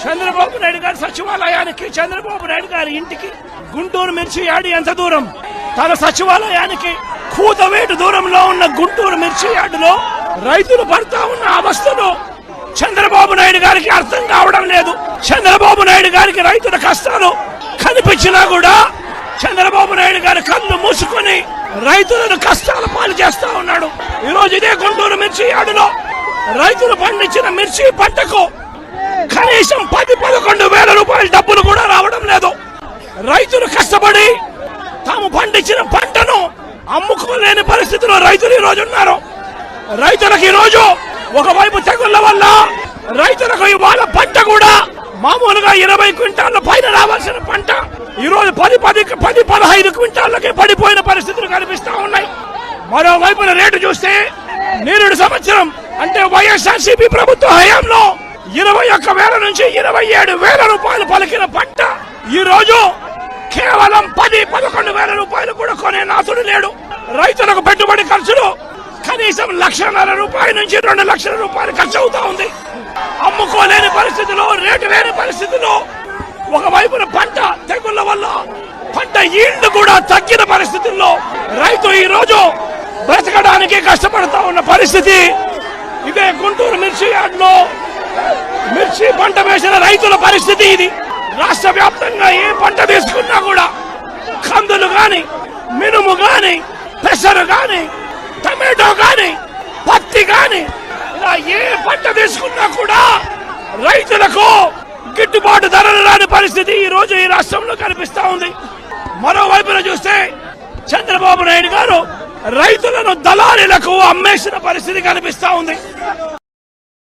చంద్రబాబు నాయుడు గారి సచివాలయానికి, చంద్రబాబు నాయుడు గారి ఇంటికి గుంటూరు మిర్చి యార్డు ఎంత దూరం? తన సచివాలయానికి కూతవేటు దూరంలో ఉన్న గుంటూరు మిర్చి యార్డులో రైతులు పడతా ఉన్న అవస్థలు చంద్రబాబు నాయుడు గారికి అర్థం కావడం లేదు. చంద్రబాబు నాయుడు గారికి రైతుల కష్టాలు కనిపించినా కూడా చంద్రబాబు నాయుడు గారి కళ్ళు మూసుకొని రైతులను కష్టాల పాలు చేస్తా ఉన్నాడు. ఈ రోజు ఇదే గుంటూరు మిర్చి యార్డులో రైతులు పండించిన మిర్చి పంటకు కనీసం 10-11 వేల రూపాయల డబ్బులు కూడా రావడం లేదు. రైతులు కష్టపడి తాము పండించిన పంటను అమ్ముకోలేని పరిస్థితిలో రైతులు ఈ రోజు ఉన్నారు. రైతులకు ఈ రోజు ఒకవైపు తెగుళ్ల వల్ల రైతులకు ఇవాళ పంట కూడా మామూలుగా 20 క్వింటాల పైన రావాల్సిన పంట ఈ రోజు 10-15 క్వింటాలకే పడిపోయిన పరిస్థితులు కనిపిస్తా ఉన్నాయి. మరోవైపున రేటు చూస్తే నిరుడు సంవత్సరం అంటే వైఎస్ఆర్సీపీ ప్రభుత్వ హయాంలో 21,000 నుంచి 27,000 రూపాయలు పలికిన పంట ఈ రోజు కేవలం 10-11 వేల రూపాయలు కూడా కొనే నాథుడు లేడు. రైతులకు పెట్టుబడి ఖర్చులు కనీసం 1,50,000 రూపాయల నుంచి 2 లక్షల రూపాయలు ఖర్చు అవుతా ఉంది. అమ్ముకోలేని పరిస్థితిలో, రేటు లేని పరిస్థితిలో, ఒకవైపున పంట తెగుళ్ల వల్ల పంట ఈల్డ్ కూడా తగ్గిన పరిస్థితుల్లో రైతు ఈ రోజు బ్రతకడానికి కష్టపడతా ఉన్న పరిస్థితి. ఇదే గుంటూరు మిర్చి యార్డులో మిర్చి పంట వేసిన రైతుల పరిస్థితి ఇది. రాష్ట్ర వ్యాప్తంగా ఏ పంట తీసుకున్నా కూడా కందులు గాని, మినుము గాని, పెసరు గాని, టమాటో గాని, పత్తి గాని, ఇలా ఏ పంట తీసుకున్నా కూడా రైతులకు గిట్టుబాటు ధరలు రాని పరిస్థితి ఈ రోజు ఈ రాష్ట్రంలో కనిపిస్తా ఉంది. మరోవైపున చూస్తే చంద్రబాబు నాయుడు గారు రైతులను దళారీలకు అమ్మేసిన పరిస్థితి కనిపిస్తా ఉంది.